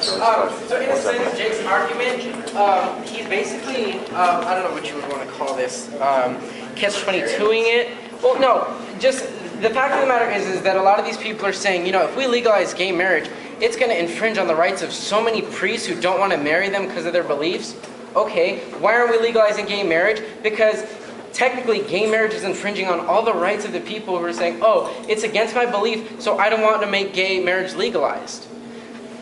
So in a sense, Jake's argument, he's basically, I don't know what you would want to call this, catch-22ing it. Well, no, just the fact of the matter is that a lot of these people are saying, you know, if we legalize gay marriage, it's going to infringe on the rights of so many priests who don't want to marry them because of their beliefs. Okay, why aren't we legalizing gay marriage? Because technically gay marriage is infringing on all the rights of the people who are saying, oh, it's against my belief, so I don't want to make gay marriage legalized.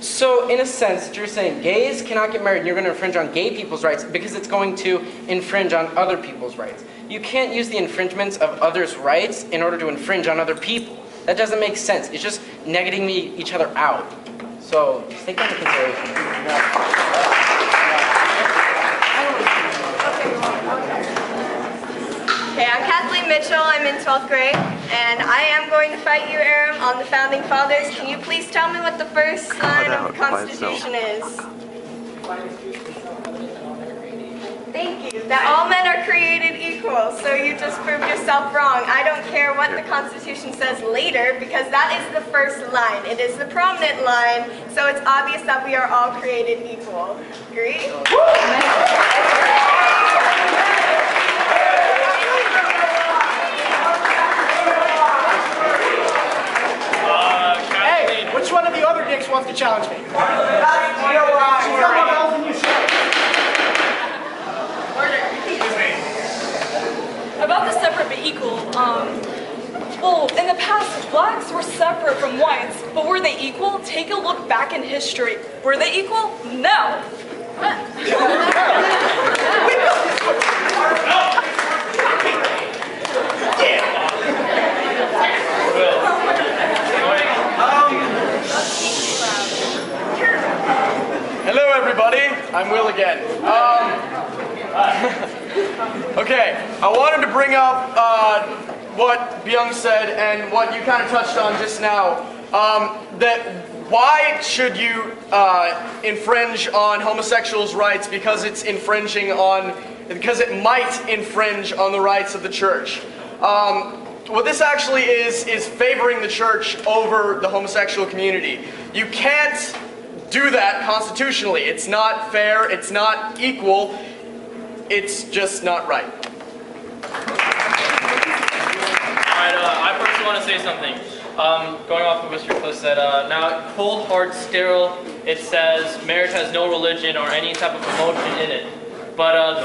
So in a sense, you're saying gays cannot get married and you're going to infringe on gay people's rights because it's going to infringe on other people's rights. You can't use the infringements of others' rights in order to infringe on other people. That doesn't make sense. It's just negating each other out. So just take that into consideration. Okay, I'm Kathleen Mitchell. I'm in 12th grade, and I am going to fight you, Aram, on the Founding Fathers. Can you please tell me what the first line of the Constitution is? Thank you. That all men are created equal, so you just proved yourself wrong. I don't care what the Constitution says later, because that is the first line. It is the prominent line, so it's obvious that we are all created equal. Agree? Which one of the other dicks wants to challenge me? About the separate but equal, well, in the past, blacks were separate from whites, but were they equal? Take a look back in history. Were they equal? No. Hello everybody, I'm Will again. Okay, I wanted to bring up what Byung said and what you kind of touched on just now. That why should you infringe on homosexuals' rights because it's infringing on, because it might infringe on the rights of the church. What this actually is favoring the church over the homosexual community. You can't do that constitutionally. It's not fair, it's not equal, it's just not right. Alright, I personally want to say something. Going off of what Mr. Cliff said, now, cold, hard, sterile, it says marriage has no religion or any type of emotion in it. But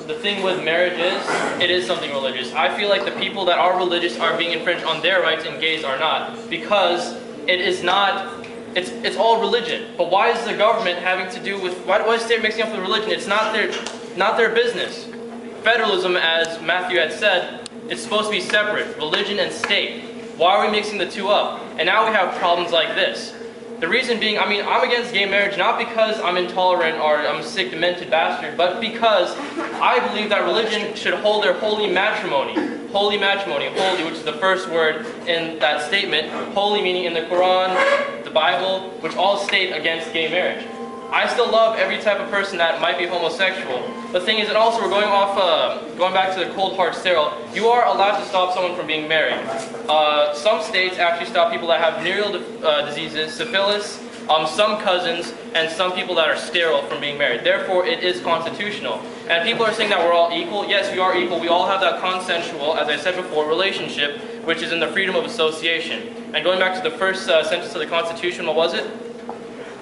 the thing with marriage is, it is something religious. I feel like the people that are religious are being infringed on their rights and gays are not. Because it is not, it's all religion. But why is the government having to do with, why is state mixing up with religion? It's not their business. Federalism, as Matthew had said, it's supposed to be separate, religion and state. Why are we mixing the two up? And now we have problems like this. The reason being, I mean, I'm against gay marriage not because I'm intolerant or I'm a sick, demented bastard, but because I believe that religion should hold their holy matrimony. Holy matrimony, holy, which is the first word in that statement. Holy meaning in the Quran, the Bible, which all state against gay marriage. I still love every type of person that might be homosexual. The thing is that also we're going back to the cold, hard, sterile. You are allowed to stop someone from being married. Some states actually stop people that have venereal diseases, syphilis, some cousins, and some people that are sterile from being married. Therefore, it is constitutional. And people are saying that we're all equal. Yes, we are equal. We all have that consensual, as I said before, relationship, which is in the freedom of association. And going back to the first sentence of the Constitution, what was it?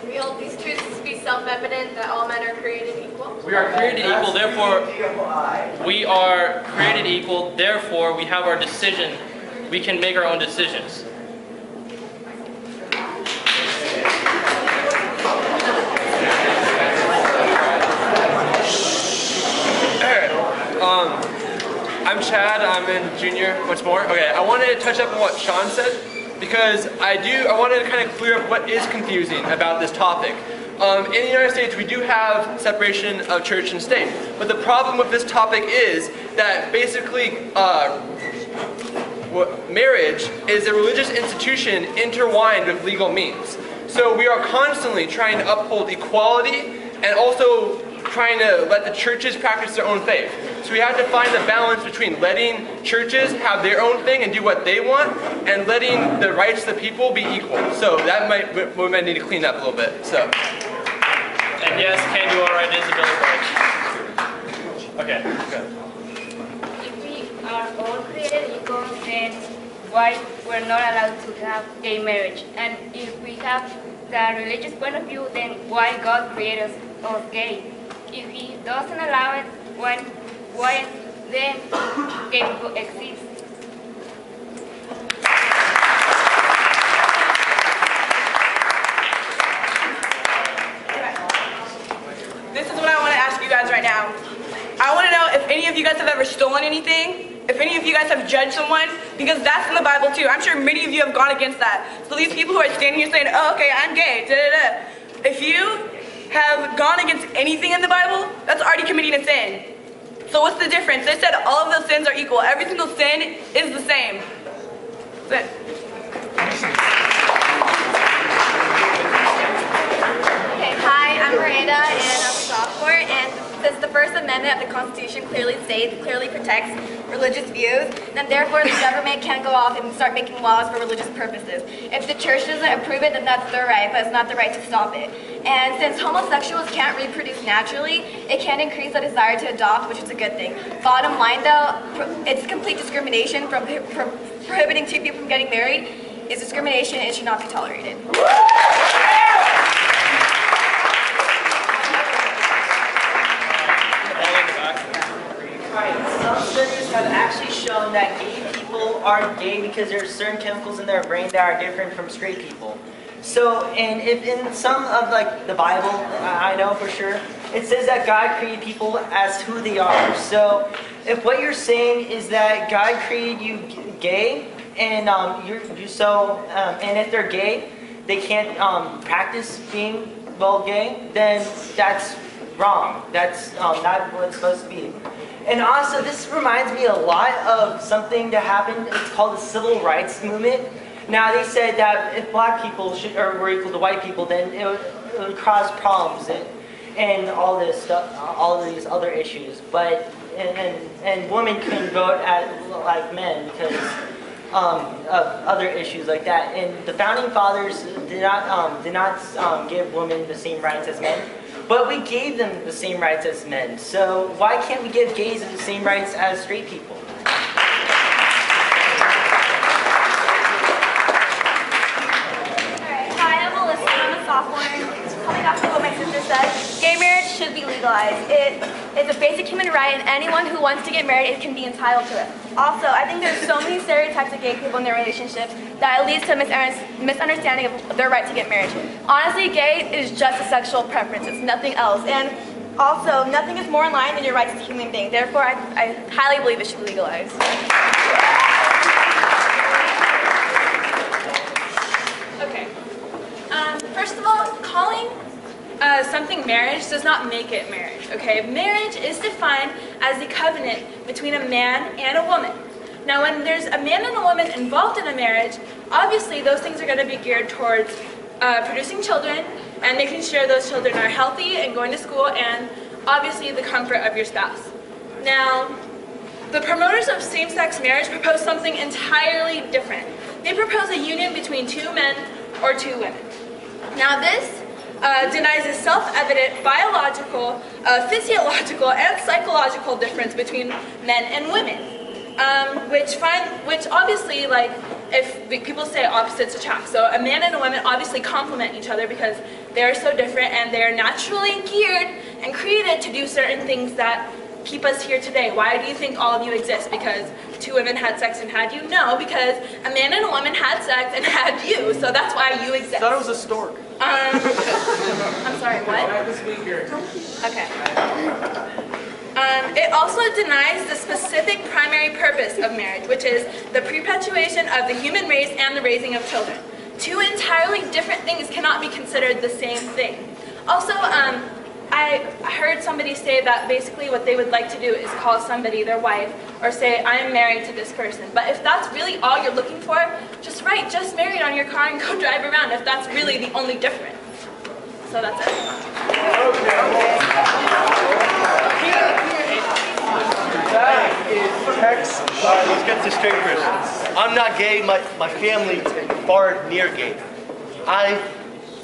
We hold these truths to be self-evident that all men are created equal. We are created equal, therefore we are created equal, therefore we have our decision. We can make our own decisions. I'm Chad, I'm in junior, what's more? Okay, I wanted to touch up on what Sean said, because I wanted to kind of clear up what is confusing about this topic. In the United States, we do have separation of church and state, but the problem with this topic is that basically marriage is a religious institution intertwined with legal means. So we are constantly trying to uphold equality and also trying to let the churches practice their own faith. So we have to find the balance between letting churches have their own thing and do what they want, and letting the rights of the people be equal. So that we might need to clean up a little bit. So. And yes, can you are right, it is a Bill of Rights. Okay, good. If we are all created equal, then why we're not allowed to have gay marriage? And if we have the religious point of view, then why God created us gay? If He doesn't allow it, why then gay people exist? This is what I want to ask you guys right now. I want to know if any of you guys have ever stolen anything, if any of you guys have judged someone, because that's in the Bible too. I'm sure many of you have gone against that. So these people who are standing here saying, oh, okay, I'm gay, da-da-da. If you have gone against anything in the Bible, that's already committing a sin. So what's the difference? They said all of those sins are equal. Every single sin is the same. That's it. Okay, hi, I'm Miranda, and I'm a sophomore, and since the First Amendment of the Constitution clearly protects religious views, then therefore the government can't go off and start making laws for religious purposes. If the church doesn't approve it, then that's their right, but it's not the right to stop it. And since homosexuals can't reproduce naturally, it can increase the desire to adopt, which is a good thing. Bottom line though, it's complete discrimination from prohibiting two people from getting married. It's discrimination and it should not be tolerated. Right, some studies have actually shown that gay people are gay because there are certain chemicals in their brain that are different from straight people. So, and if in some of like the Bible, I know for sure, it says that God created people as who they are. So, if what you're saying is that God created you gay, and and if they're gay, they can't practice being gay, then that's wrong. That's not what it's supposed to be. And also, this reminds me a lot of something that happened. It's called the Civil Rights Movement. Now, they said that if black people were equal to white people, then it would cause problems and all this stuff, all of these other issues. But and women couldn't vote like men because of other issues like that. And the founding fathers did not give women the same rights as men. But we gave them the same rights as men. So why can't we give gays the same rights as straight people? Alright, hi, I'm Alyssa, I'm a sophomore. Coming off of what my sister said, gay marriage should be legalized. It's a basic human right, and anyone who wants to get married can be entitled to it. Also, I think there's so many stereotypes of gay people in their relationships that it leads to a misunderstanding of their right to get married. Honestly, gay is just a sexual preference. It's nothing else. And also, nothing is more in line than your rights as a human being. Therefore, I highly believe it should be legalized. Okay. First of all, calling something marriage does not make it marriage, okay? Marriage is defined as the covenant between a man and a woman. Now, when there's a man and a woman involved in a marriage, obviously those things are going to be geared towards producing children and making sure those children are healthy and going to school, and obviously the comfort of your spouse. Now, the promoters of same-sex marriage propose something entirely different. They propose a union between two men or two women. Now, this denies a self-evident biological, physiological, and psychological difference between men and women, which obviously, like, if people say opposites attract, so a man and a woman obviously complement each other because they are so different and they are naturally geared and created to do certain things that keep us here today. Why do you think all of you exist? Because two women had sex and had you? No, because a man and a woman had sex and had you, so that's why you exist. I thought it was a stork. I'm sorry, what? Okay. It also denies the specific primary purpose of marriage, which is the perpetuation of the human race and the raising of children. Two entirely different things cannot be considered the same thing. Also, I heard somebody say that basically what they would like to do is call somebody their wife or say, I am married to this person. But if that's really all you're looking for, just write, just married on your car and go drive around if that's really the only difference. So that's it. That is text. All right, let's get this straight first. I'm not gay. My family far near gay. I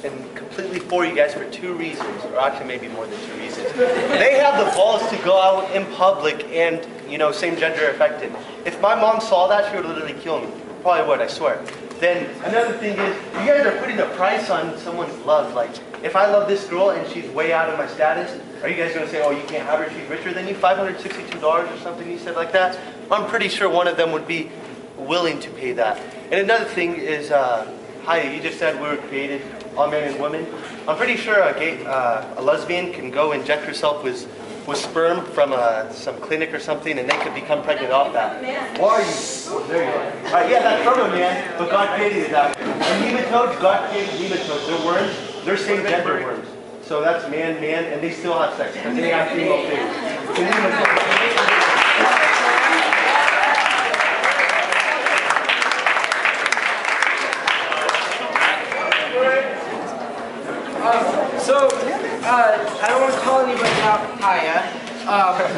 and completely for you guys for 2 reasons, or actually maybe more than 2 reasons. They have the balls to go out in public and, same gender affected. If my mom saw that, she would literally kill me. Probably would, I swear. Then another thing is, you guys are putting a price on someone's love. Like, if I love this girl and she's way out of my status, are you guys going to say, oh, you can't have her, she's richer than you, $562 or something you said like that? I'm pretty sure one of them would be willing to pay that. And another thing is, Haya, you just said we were created, all men and women. I'm pretty sure a lesbian can go inject herself with sperm from some clinic or something, and they could become pregnant off that. Why are you? Oh, there you are. All right, yeah, that's from a man, but God created it that way. And nematodes, God created nematodes. They're worms. They're same gender worms. So that's man, and they still have sex because they have female things. So nematodes. I don't want to call anybody out, Haya,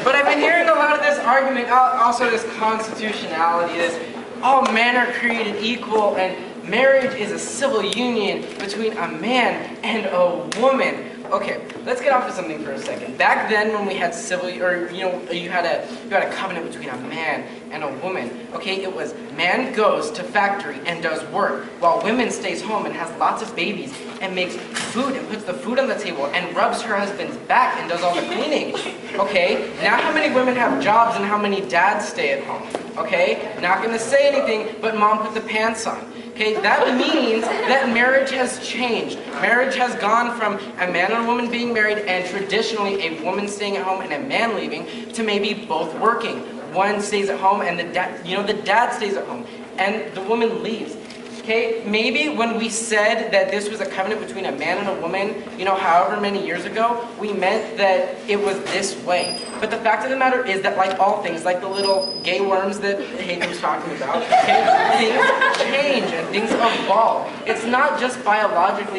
but I've been hearing a lot of this argument, also this constitutionality, this all men are created equal and marriage is a civil union between a man and a woman. Okay, let's get off of something for a second. Back then when we had you had a covenant between a man and a woman, okay, it was man goes to factory and does work, while women stays home and has lots of babies and makes food and puts the food on the table and rubs her husband's back and does all the cleaning. Okay, now how many women have jobs and how many dads stay at home? Okay, not gonna say anything, but mom put the pants on. Okay, that means that marriage has changed. Marriage has gone from a man and a woman being married and traditionally a woman staying at home and a man leaving to maybe both working. One stays at home and the dad stays at home and the woman leaves. Okay, maybe when we said that this was a covenant between a man and a woman, however many years ago, we meant that it was this way. But the fact of the matter is that like all things, like the little gay worms that Haytham's talking about, okay, things change and things evolve. It's not just biological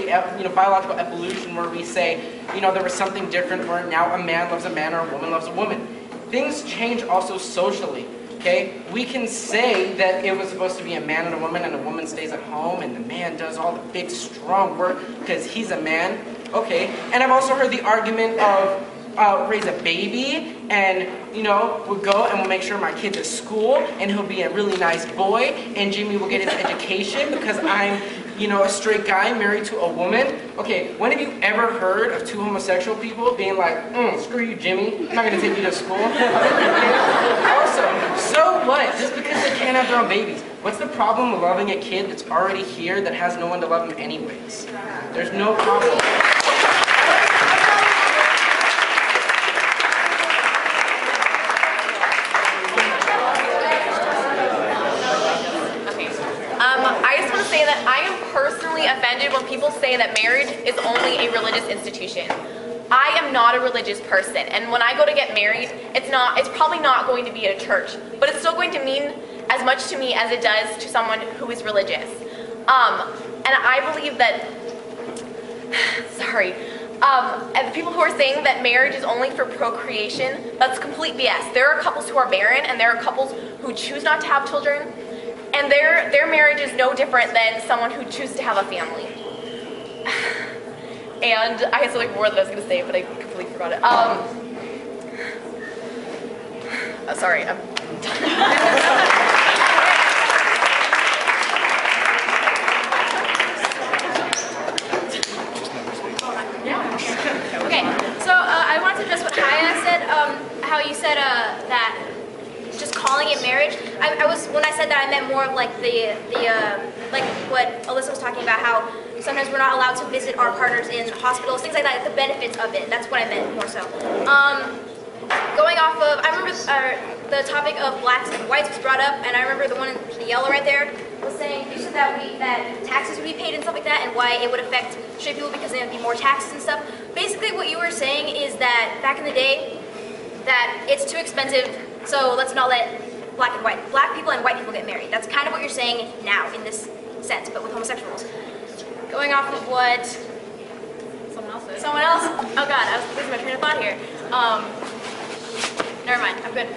evolution where we say, there was something different where now a man loves a man or a woman loves a woman. Things change also socially. Okay, we can say that it was supposed to be a man and a woman stays at home and the man does all the big strong work because he's a man. Okay, and I've also heard the argument of raise a baby and we'll go and we'll make sure my kid's at school and he'll be a really nice boy and Jimmy will get his education because I'm a straight guy married to a woman. Okay, when have you ever heard of 2 homosexual people being like, screw you, Jimmy, I'm not going to take you to school? Also, so what? Just because they can't have their own babies. What's the problem with loving a kid that's already here that has no one to love him anyways? There's no problem. I am personally offended when people say that marriage is only a religious institution. I am not a religious person, and when I go to get married, it's probably not going to be at a church, but it's still going to mean as much to me as it does to someone who is religious. And I believe that, and the people who are saying that marriage is only for procreation, that's complete BS. There are couples who are barren, and there are couples who choose not to have children, and their marriage is no different than someone who chooses to have a family. And I had something more that I was going to say, but I completely forgot it. Sorry, I'm Okay, so I wanted to address what Haya said, how you said that just calling it marriage. When I said that, I meant more of like like what Alyssa was talking about, how sometimes we're not allowed to visit our partners in hospitals, things like that, the benefits of it. That's what I meant more so. Going off of, I remember the topic of blacks and whites was brought up, and I remember the one in the yellow right there was saying, you said that taxes would be paid and stuff like that, and why it would affect straight people because there would be more taxes and stuff. Basically what you were saying is that back in the day, that it's too expensive, so let's not let black people and white people get married. That's kind of what you're saying now in this sense, but with homosexuals. Going off of what someone else? Oh God, I was losing my train of thought here. Never mind, I'm good.